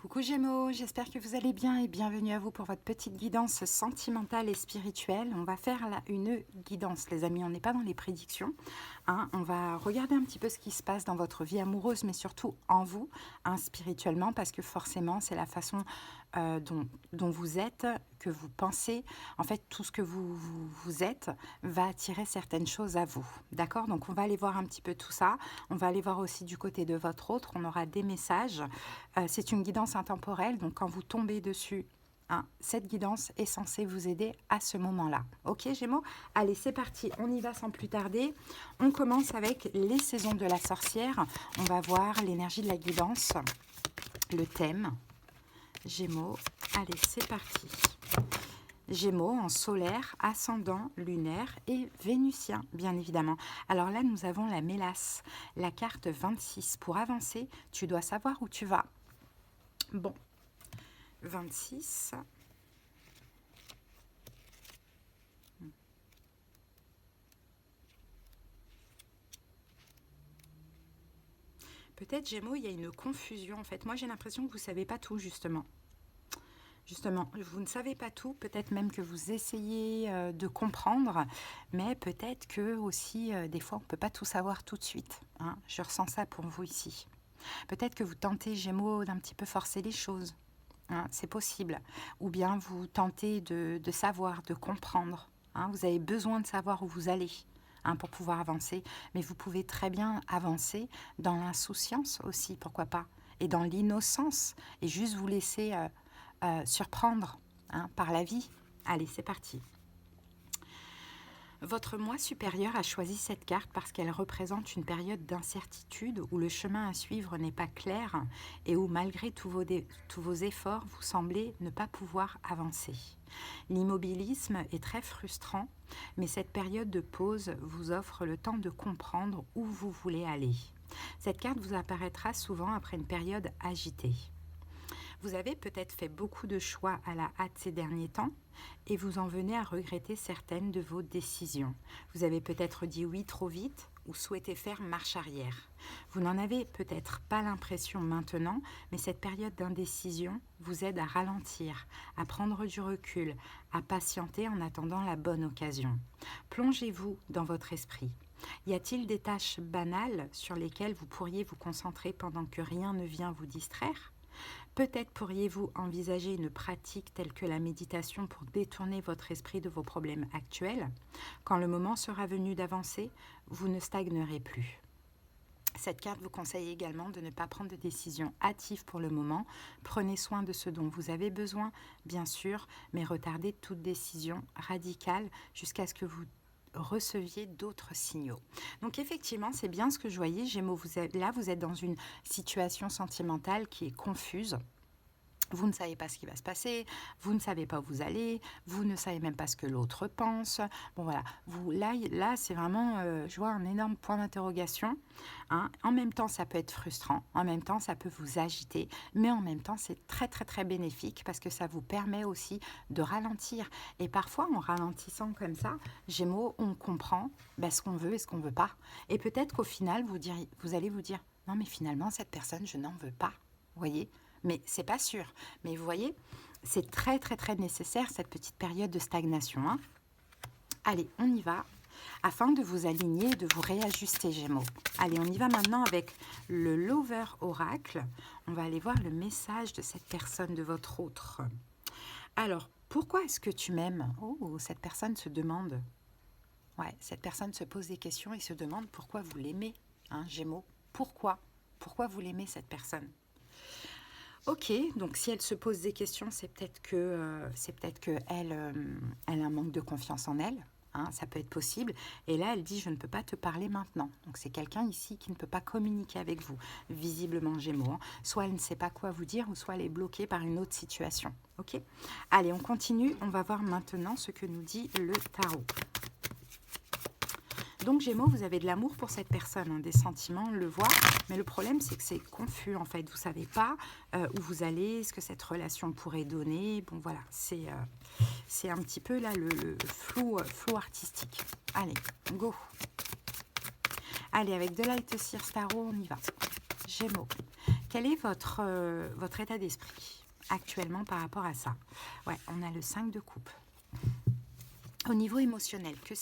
Coucou Gémeaux, j'espère que vous allez bien et bienvenue à vous pour votre petite guidance sentimentale et spirituelle. On va faire là une guidance les amis, on n'est pas dans les prédictions. On va regarder un petit peu ce qui se passe dans votre vie amoureuse mais surtout en vous, spirituellement, parce que forcément c'est la façon dont vous êtes, que vous pensez. En fait tout ce que vous êtes va attirer certaines choses à vous. D'accord? Donc on va aller voir un petit peu tout ça. On va aller voir aussi du côté de votre autre, on aura des messages. C'est une guidance intemporelle, donc quand vous tombez dessus, cette guidance est censée vous aider à ce moment-là. Ok Gémeaux? Allez, c'est parti, on y va sans plus tarder. On commence avec les saisons de la sorcière. On va voir l'énergie de la guidance, le thème. Gémeaux, allez, c'est parti. Gémeaux en solaire, ascendant, lunaire et vénusien, bien évidemment. Alors là, nous avons la mélasse, la carte 26. Pour avancer, tu dois savoir où tu vas. Bon, 26. Peut-être Gémeaux, il y a une confusion en fait. Moi, j'ai l'impression que vous ne savez pas tout justement. Justement, vous ne savez pas tout, peut-être même que vous essayez de comprendre, mais peut-être que aussi, des fois, on ne peut pas tout savoir tout de suite. Je ressens ça pour vous ici. Peut-être que vous tentez, Gémeaux, d'un petit peu forcer les choses. C'est possible. Ou bien vous tentez de savoir, de comprendre. Vous avez besoin de savoir où vous allez pour pouvoir avancer. Mais vous pouvez très bien avancer dans l'insouciance aussi, pourquoi pas. Et dans l'innocence. Et juste vous laisser surprendre par la vie. Allez, c'est parti. Votre moi supérieur a choisi cette carte parce qu'elle représente une période d'incertitude où le chemin à suivre n'est pas clair et où malgré tous vos efforts, vous semblez ne pas pouvoir avancer. L'immobilisme est très frustrant, mais cette période de pause vous offre le temps de comprendre où vous voulez aller. Cette carte vous apparaîtra souvent après une période agitée. Vous avez peut-être fait beaucoup de choix à la hâte ces derniers temps et vous en venez à regretter certaines de vos décisions. Vous avez peut-être dit oui trop vite ou souhaité faire marche arrière. Vous n'en avez peut-être pas l'impression maintenant, mais cette période d'indécision vous aide à ralentir, à prendre du recul, à patienter en attendant la bonne occasion. Plongez-vous dans votre esprit. Y a-t-il des tâches banales sur lesquelles vous pourriez vous concentrer pendant que rien ne vient vous distraire ? Peut-être pourriez-vous envisager une pratique telle que la méditation pour détourner votre esprit de vos problèmes actuels. Quand le moment sera venu d'avancer, vous ne stagnerez plus. Cette carte vous conseille également de ne pas prendre de décisions hâtives pour le moment. Prenez soin de ce dont vous avez besoin, bien sûr, mais retardez toute décision radicale jusqu'à ce que vous receviez d'autres signaux. Donc effectivement, c'est bien ce que je voyais, Gémeaux, vous êtes dans une situation sentimentale qui est confuse. Vous ne savez pas ce qui va se passer, vous ne savez pas où vous allez, vous ne savez même pas ce que l'autre pense. Bon voilà, là c'est vraiment, je vois un énorme point d'interrogation. En même temps, ça peut être frustrant, en même temps, ça peut vous agiter, mais en même temps, c'est très très très bénéfique parce que ça vous permet aussi de ralentir. Et parfois, en ralentissant comme ça, Gémeaux, on comprend ce qu'on veut et ce qu'on ne veut pas. Et peut-être qu'au final, vous allez vous dire, non mais finalement, cette personne, je n'en veux pas, vous voyez ? Mais c'est pas sûr. Mais vous voyez, c'est très très très nécessaire cette petite période de stagnation. Allez, on y va, afin de vous aligner, de vous réajuster, Gémeaux. Allez, on y va maintenant avec le Lover Oracle. On va aller voir le message de cette personne, de votre autre. Alors, pourquoi est-ce que tu m'aimes? Oh, cette personne se demande. Ouais, cette personne se pose des questions et se demande pourquoi vous l'aimez, Gémeaux. Pourquoi vous l'aimez, cette personne? Ok, donc si elle se pose des questions, c'est peut-être que elle a un manque de confiance en elle. Ça peut être possible. Et là, elle dit, je ne peux pas te parler maintenant. Donc c'est quelqu'un ici qui ne peut pas communiquer avec vous, visiblement Gémeaux. Soit elle ne sait pas quoi vous dire, ou soit elle est bloquée par une autre situation. Ok. Allez, on continue. On va voir maintenant ce que nous dit le tarot. Donc Gémeaux, vous avez de l'amour pour cette personne, des sentiments, on le voit, mais le problème c'est que c'est confus en fait, vous ne savez pas où vous allez, ce que cette relation pourrait donner, bon voilà, c'est un petit peu là le flou artistique. Allez, go. Allez, avec de Light Seers Tarot, on y va. Gémeaux, quel est votre état d'esprit actuellement par rapport à ça? Ouais, on a le 5 de coupe. Au niveau émotionnel, que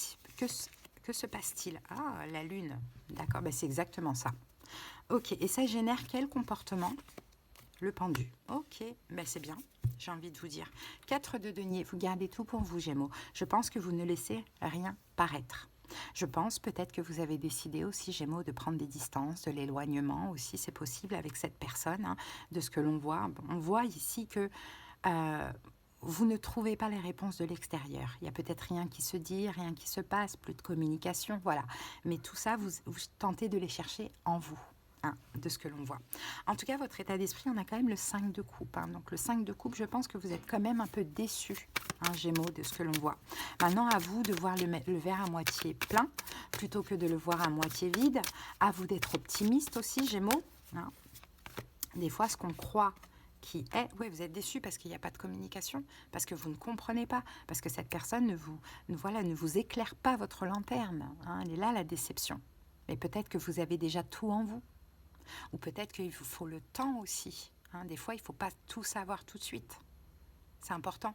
se passe-t-il? Ah, la lune. D'accord, ben c'est exactement ça. Ok, et ça génère quel comportement? Le pendu. Ok, ben c'est bien, j'ai envie de vous dire. 4 de denier, vous gardez tout pour vous, Gémeaux. Je pense que vous ne laissez rien paraître. Je pense peut-être que vous avez décidé aussi, Gémeaux, de prendre des distances, de l'éloignement aussi, c'est possible avec cette personne, hein, de ce que l'on voit. On voit ici que vous ne trouvez pas les réponses de l'extérieur. Il y a peut-être rien qui se dit, rien qui se passe, plus de communication, voilà. Mais tout ça, vous tentez de les chercher en vous. Hein, de ce que l'on voit. En tout cas, votre état d'esprit, on a quand même le 5 de coupe. Hein. Donc le 5 de coupe, je pense que vous êtes quand même un peu déçu, hein, Gémeaux, de ce que l'on voit. Maintenant, à vous de voir le verre à moitié plein, plutôt que de le voir à moitié vide. À vous d'être optimiste aussi, Gémeaux. Hein. Des fois, ce qu'on croit qui est... Oui, vous êtes déçu parce qu'il n'y a pas de communication, parce que vous ne comprenez pas, parce que cette personne ne vous éclaire pas votre lanterne. Hein. Elle est là, la déception. Mais peut-être que vous avez déjà tout en vous. Ou peut-être qu'il vous faut le temps aussi. Hein. Des fois, il ne faut pas tout savoir tout de suite. C'est important.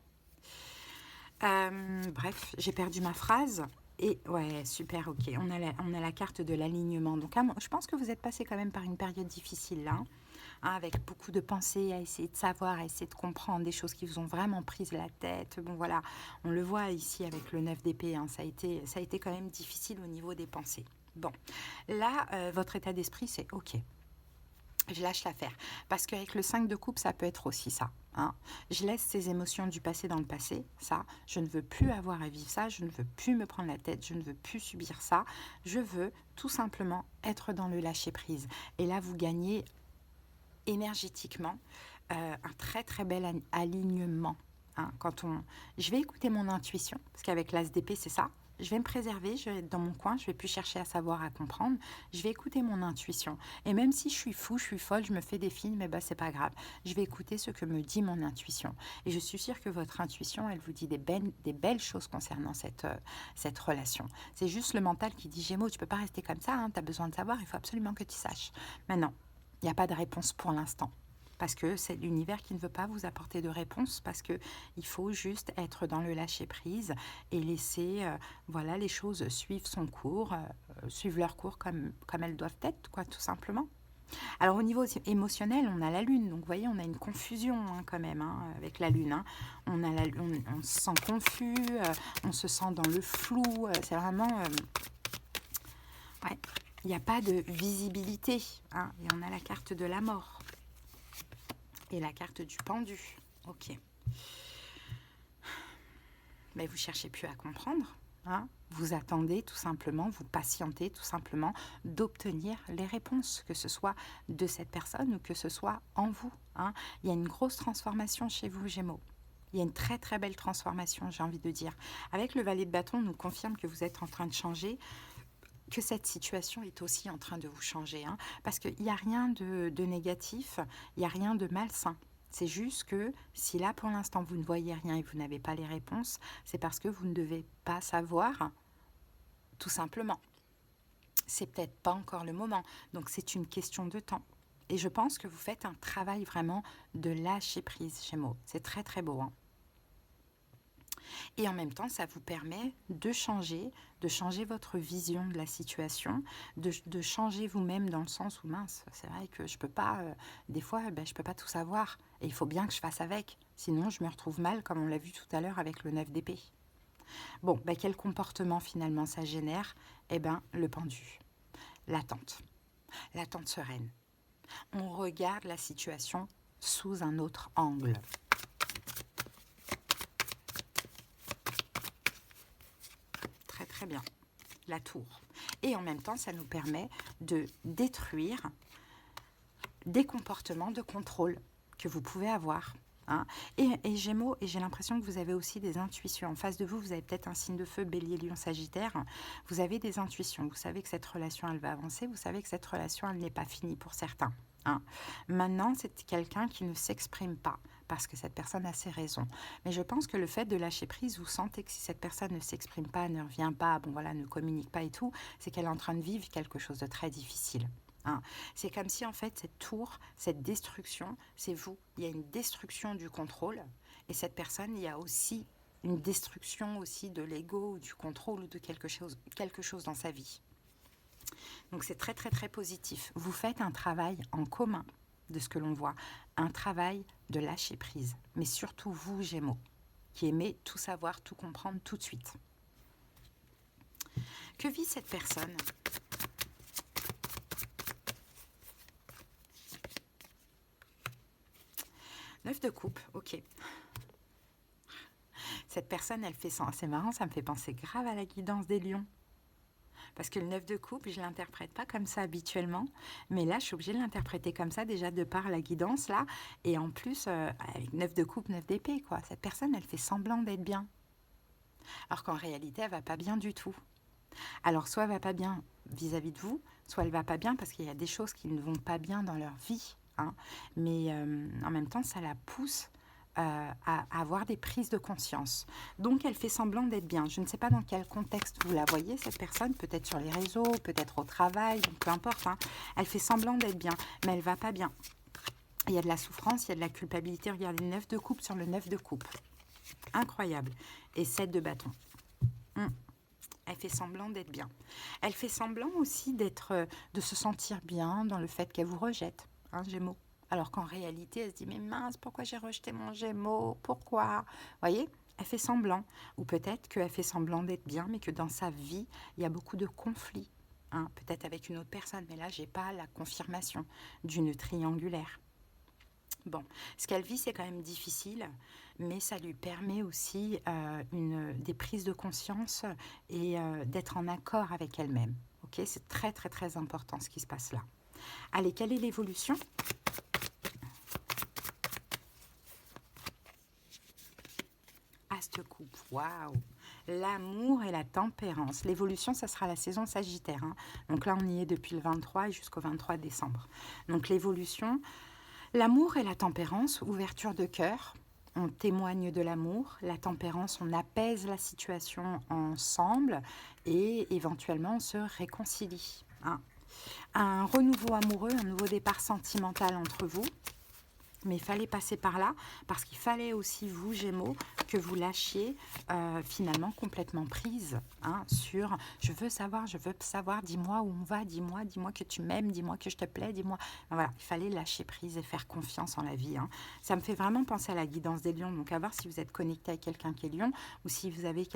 Bref, j'ai perdu ma phrase. Et ouais, super, ok. On a la carte de l'alignement. Donc, je pense que vous êtes passé quand même par une période difficile là. Hein, avec beaucoup de pensées, à essayer de savoir, à essayer de comprendre des choses qui vous ont vraiment pris la tête. Bon, voilà, on le voit ici avec le 9 d'épée. Hein. Ça a été quand même difficile au niveau des pensées. Bon, là, votre état d'esprit, c'est ok. Je lâche l'affaire. Parce qu'avec le 5 de coupe, ça peut être aussi ça. Hein. Je laisse ces émotions du passé dans le passé. Ça, je ne veux plus avoir à vivre ça. Je ne veux plus me prendre la tête. Je ne veux plus subir ça. Je veux tout simplement être dans le lâcher-prise. Et là, vous gagnez énergétiquement un très très bel alignement. Hein. Je vais écouter mon intuition. Parce qu'avec l'as d'épée, c'est ça. Je vais me préserver, je vais être dans mon coin, je ne vais plus chercher à savoir, à comprendre. Je vais écouter mon intuition. Et même si je suis fou, je suis folle, je me fais des films, mais c'est pas grave. Je vais écouter ce que me dit mon intuition. Et je suis sûre que votre intuition, elle vous dit des belles choses concernant cette relation. C'est juste le mental qui dit Gémeaux, tu peux pas rester comme ça, hein, tu as besoin de savoir, il faut absolument que tu saches. Maintenant, il n'y a pas de réponse pour l'instant. Parce que c'est l'univers qui ne veut pas vous apporter de réponse, parce qu'il faut juste être dans le lâcher-prise et laisser voilà, les choses suivre son cours, suivre leur cours comme elles doivent être, quoi, tout simplement. Alors au niveau émotionnel, on a la lune, donc vous voyez, on a une confusion hein, quand même hein, avec la lune. Hein. On se sent confus, on se sent dans le flou, c'est vraiment... ouais, il n'y a pas de visibilité, hein, et on a la carte de la mort. Et la carte du pendu. Ok. Mais vous ne cherchez plus à comprendre. Hein. Vous attendez tout simplement, vous patientez tout simplement d'obtenir les réponses, que ce soit de cette personne ou que ce soit en vous. Hein. Il y a une grosse transformation chez vous, Gémeaux. Il y a une très très belle transformation, j'ai envie de dire. Avec le valet de bâton, on nous confirme que vous êtes en train de changer, que cette situation est aussi en train de vous changer. Hein, parce qu'il n'y a rien de négatif, il n'y a rien de malsain. C'est juste que si là, pour l'instant, vous ne voyez rien et vous n'avez pas les réponses, c'est parce que vous ne devez pas savoir, tout simplement. C'est peut-être pas encore le moment. Donc, c'est une question de temps. Et je pense que vous faites un travail vraiment de lâcher prise, Gémeaux. C'est très, très beau. Hein. Et en même temps, ça vous permet de changer votre vision de la situation, de changer vous-même dans le sens où, mince, c'est vrai que je peux pas, des fois, je peux pas tout savoir. Et il faut bien que je fasse avec. Sinon, je me retrouve mal, comme on l'a vu tout à l'heure avec le 9 d'épée. Bon, quel comportement finalement ça génère? Le pendu, l'attente sereine. On regarde la situation sous un autre angle. Très bien, la tour. Et en même temps, ça nous permet de détruire des comportements de contrôle que vous pouvez avoir. Hein. Et Gémeaux, et j'ai l'impression que vous avez aussi des intuitions. En face de vous, vous avez peut-être un signe de feu, Bélier, Lion, Sagittaire. Vous avez des intuitions. Vous savez que cette relation, elle va avancer. Vous savez que cette relation, elle n'est pas finie pour certains. Hein. Maintenant, c'est quelqu'un qui ne s'exprime pas parce que cette personne a ses raisons. Mais je pense que le fait de lâcher prise, vous sentez que si cette personne ne s'exprime pas, ne revient pas, ne communique pas et tout, c'est qu'elle est en train de vivre quelque chose de très difficile. Hein. C'est comme si en fait cette tour, cette destruction, c'est vous. Il y a une destruction du contrôle et cette personne, il y a aussi une destruction aussi de l'ego, du contrôle ou de quelque chose dans sa vie. Donc c'est très très très positif. Vous faites un travail en commun de ce que l'on voit, un travail de lâcher prise, mais surtout vous Gémeaux, qui aimez tout savoir, tout comprendre tout de suite. Que vit cette personne ? Neuf de coupe, ok. Cette personne, elle fait ça. C'est marrant, ça me fait penser grave à la guidance des lions. Parce que le 9 de coupe, je ne l'interprète pas comme ça habituellement. Mais là, je suis obligée de l'interpréter comme ça, déjà de par la guidance, là. Et en plus, avec 9 de coupe, 9 d'épée, quoi. Cette personne, elle fait semblant d'être bien. Alors qu'en réalité, elle ne va pas bien du tout. Alors, soit elle ne va pas bien vis-à-vis de vous, soit elle ne va pas bien parce qu'il y a des choses qui ne vont pas bien dans leur vie. Hein. Mais en même temps, ça la pousse à avoir des prises de conscience. Donc, elle fait semblant d'être bien. Je ne sais pas dans quel contexte vous la voyez, cette personne, peut-être sur les réseaux, peut-être au travail, donc peu importe. Hein. Elle fait semblant d'être bien, mais elle ne va pas bien. Il y a de la souffrance, il y a de la culpabilité. Regardez, le 9 de coupe sur le 9 de coupe. Incroyable. Et 7 de bâton. Elle fait semblant d'être bien. Elle fait semblant aussi de se sentir bien dans le fait qu'elle vous rejette, hein, Gémeaux. Alors qu'en réalité, elle se dit, mais mince, pourquoi j'ai rejeté mon Gémeaux? Pourquoi? Vous voyez, elle fait semblant. Ou peut-être qu'elle fait semblant d'être bien, mais que dans sa vie, il y a beaucoup de conflits. Hein, peut-être avec une autre personne, mais là, je n'ai pas la confirmation d'une triangulaire. Bon, ce qu'elle vit, c'est quand même difficile, mais ça lui permet aussi des prises de conscience et d'être en accord avec elle-même. Okay, c'est très, très, très important ce qui se passe là. Allez, quelle est l'évolution ? As de coupe, waouh! L'amour et la tempérance. L'évolution, ça sera la saison Sagittaire. Hein. Donc là, on y est depuis le 23 jusqu'au 23 décembre. Donc l'évolution... L'amour et la tempérance, ouverture de cœur, on témoigne de l'amour. La tempérance, on apaise la situation ensemble et éventuellement on se réconcilie. Hein. Un renouveau amoureux, un nouveau départ sentimental entre vous. Mais il fallait passer par là parce qu'il fallait aussi, vous Gémeaux, que vous lâchiez finalement complètement prise hein, sur « je veux savoir, dis-moi où on va, dis-moi que tu m'aimes, dis-moi que je te plais, dis-moi... » Voilà, il fallait lâcher prise et faire confiance en la vie. Hein. Ça me fait vraiment penser à la guidance des lions. Donc à voir si vous êtes connecté à quelqu'un qui est lion ou si vous avez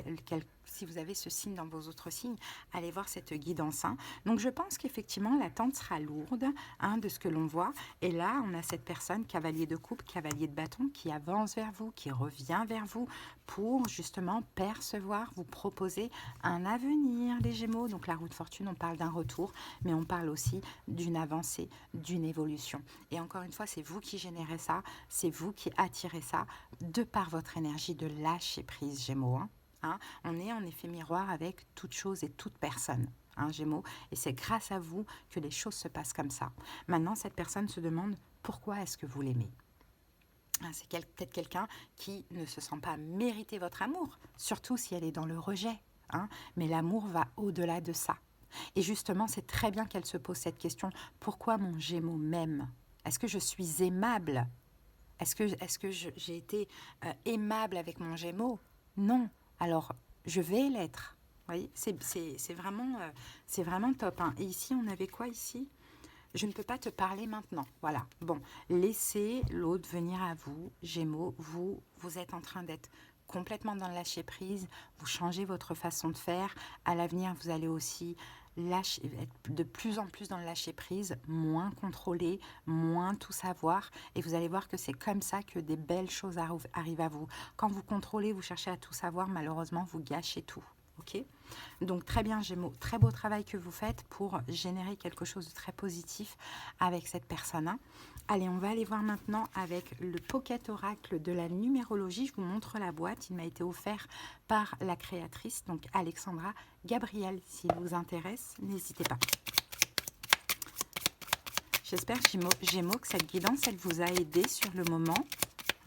si vous avez ce signe dans vos autres signes, allez voir cette guidance. Hein. Donc je pense qu'effectivement l'attente sera lourde hein, de ce que l'on voit. Et là, on a cette personne, cavalier de coupe, cavalier de bâton, qui avance vers vous, qui revient vers vous pour justement percevoir, vous proposer un avenir, les Gémeaux. Donc la roue de fortune, on parle d'un retour, mais on parle aussi d'une avancée, d'une évolution. Et encore une fois, c'est vous qui générez ça, c'est vous qui attirez ça de par votre énergie de lâcher prise, Gémeaux. Hein, on est en effet miroir avec toute chose et toute personne, hein, Gémeaux, et c'est grâce à vous que les choses se passent comme ça. Maintenant, cette personne se demande pourquoi est-ce que vous l'aimez. C'est peut-être quelqu'un qui ne se sent pas mériter votre amour, surtout si elle est dans le rejet. Hein, mais l'amour va au-delà de ça. Et justement, c'est très bien qu'elle se pose cette question, pourquoi mon Gémeaux m'aime? Est-ce que je suis aimable? Est-ce que j'ai été aimable avec mon Gémeaux? Non. Alors, je vais l'être. Vous voyez, c'est vraiment top. Hein. Et ici, on avait quoi ici? Je ne peux pas te parler maintenant. Voilà. Bon, laissez l'autre venir à vous, Gémeaux. Vous êtes en train d'être complètement dans le lâcher-prise. Vous changez votre façon de faire. À l'avenir, vous allez aussi être de plus en plus dans le lâcher-prise, moins contrôler, moins tout savoir. Et vous allez voir que c'est comme ça que des belles choses arrivent à vous. Quand vous contrôlez, vous cherchez à tout savoir, malheureusement, vous gâchez tout. Okay, donc très bien Gémeaux, très beau travail que vous faites pour générer quelque chose de très positif avec cette personne. Hein. Allez, on va aller voir maintenant avec le Pocket Oracle de la numérologie. Je vous montre la boîte, il m'a été offert par la créatrice, donc Alexandra Gabriel. S'il vous intéresse, n'hésitez pas. J'espère Gémeaux que cette guidance, elle vous a aidé sur le moment.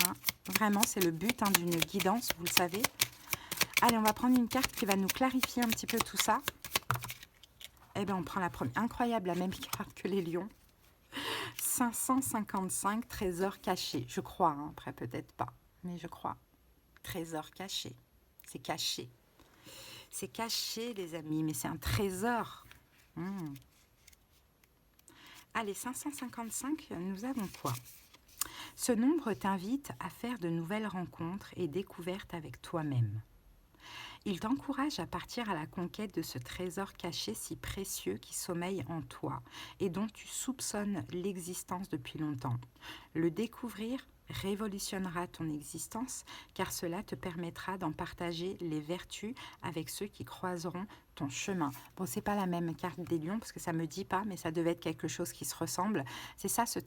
Hein. Vraiment, c'est le but hein, d'une guidance, vous le savez. Allez, on va prendre une carte qui va nous clarifier un petit peu tout ça. Eh bien, on prend la première. Incroyable, la même carte que les lions. 555 trésors cachés. Je crois, hein. Après peut-être pas, mais je crois. Trésor caché. C'est caché. C'est caché, les amis, mais c'est un trésor. Allez, 555, nous avons quoi? Ce nombre t'invite à faire de nouvelles rencontres et découvertes avec toi-même. Il t'encourage à partir à la conquête de ce trésor caché si précieux qui sommeille en toi et dont tu soupçonnes l'existence depuis longtemps. Le découvrir révolutionnera ton existence car cela te permettra d'en partager les vertus avec ceux qui croiseront ton chemin. Bon, c'est pas la même carte des lions parce que ça me dit pas, mais ça devait être quelque chose qui se ressemble. C'est ça, ce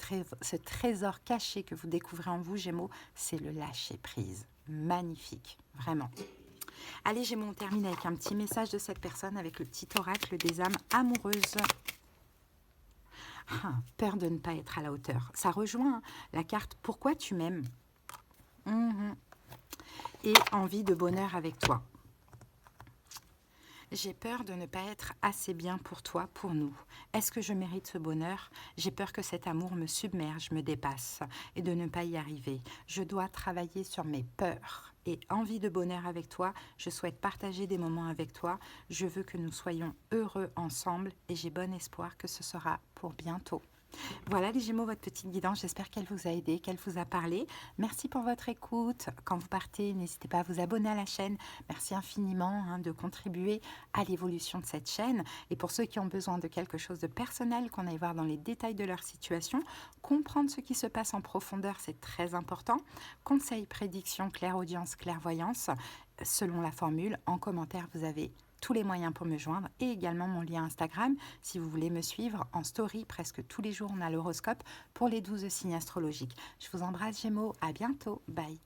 trésor caché que vous découvrez en vous, Gémeaux, c'est le lâcher prise. Magnifique, vraiment. Allez Gémeaux, on termine avec un petit message de cette personne avec le petit oracle des âmes amoureuses. Peur de ne pas être à la hauteur. Ça rejoint la carte Pourquoi tu m'aimes et envie de bonheur avec toi. J'ai peur de ne pas être assez bien pour toi, pour nous. Est-ce que je mérite ce bonheur? J'ai peur que cet amour me submerge, me dépasse et de ne pas y arriver. Je dois travailler sur mes peurs et envie de bonheur avec toi. Je souhaite partager des moments avec toi. Je veux que nous soyons heureux ensemble et j'ai bon espoir que ce sera pour bientôt. Voilà les Gémeaux, votre petite guidance, j'espère qu'elle vous a aidé, qu'elle vous a parlé. Merci pour votre écoute. Quand vous partez, n'hésitez pas à vous abonner à la chaîne. Merci infiniment de contribuer à l'évolution de cette chaîne. Et pour ceux qui ont besoin de quelque chose de personnel, qu'on aille voir dans les détails de leur situation, comprendre ce qui se passe en profondeur, c'est très important. Conseils, prédictions, clairaudience, clairvoyance, selon la formule, en commentaire, vous avez tous les moyens pour me joindre et également mon lien Instagram si vous voulez me suivre en story. Presque tous les jours, on a l'horoscope pour les 12 signes astrologiques. Je vous embrasse Gémeaux, à bientôt, bye.